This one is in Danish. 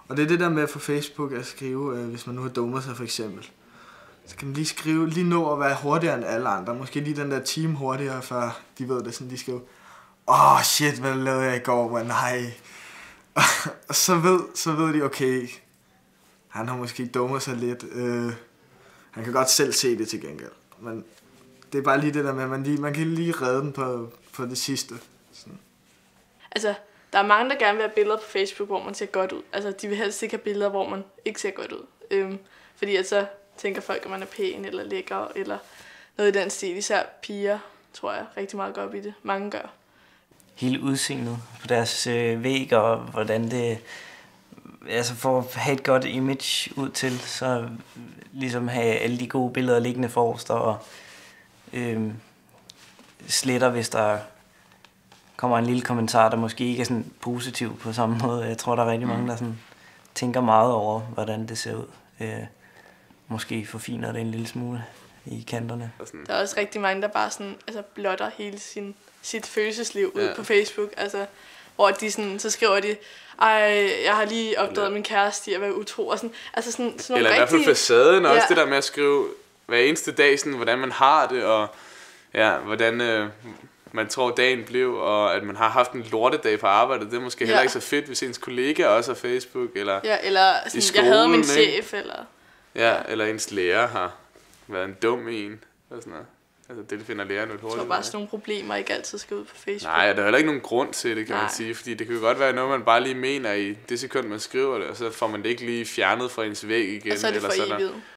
Og det er det der med på Facebook at skrive, hvis man nu har dummet sig for eksempel. Så kan man lige skrive, lige nå at være hurtigere end alle andre. Måske lige den der time hurtigere, før de ved det, sådan de skriver, shit, hvad lavede jeg i går, men nej. Og så ved de, okay, han har måske dummet sig lidt. Han kan godt selv se det til gengæld. Men det er bare lige det der med, at man kan lige redde den på det sidste. Sådan. Altså, der er mange, der gerne vil have billeder på Facebook, hvor man ser godt ud. Altså, de vil helst ikke have billeder, hvor man ikke ser godt ud. Fordi at så tænker folk, at man er pæn eller lækker, eller noget i den stil. Især piger, tror jeg, rigtig meget går op i det. Mange gør. Hele udseendet på deres væg, og hvordan det... Altså for at have et godt image ud til, så ligesom have alle de gode billeder liggende forrest, og sletter, hvis der kommer en lille kommentar, der måske ikke er sådan positiv på samme måde. Jeg tror, der er rigtig mange, der sådan tænker meget over, hvordan det ser ud. Måske forfiner det en lille smule i kanterne. Der er også rigtig mange, der bare sådan, altså blotter hele sit følelsesliv ud på Facebook. Altså, hvor de sådan, så skriver de, jeg har lige opdaget min kæreste i at være utro. Og sådan, altså sådan eller rigtig... i hvert fald facaden også, det der med at skrive hver eneste dag, sådan, hvordan man har det, og hvordan man tror dagen blev, og at man har haft en lortedag på arbejdet. Det er måske heller ikke så fedt, hvis ens kollega også har Facebook, eller sådan, i skolen, jeg havde min chef, eller... eller ens lærer har været en dum en, og sådan noget. Altså det finder læreren lidt hurtigt. Jeg tror bare, sådan nogle problemer ikke altid skal ud på Facebook. Nej, der er heller ikke nogen grund til det, kan man sige. Fordi det kan jo godt være noget, man bare lige mener i det sekund, man skriver det, og så får man det ikke lige fjernet fra ens væg igen. Og så er det for evigt.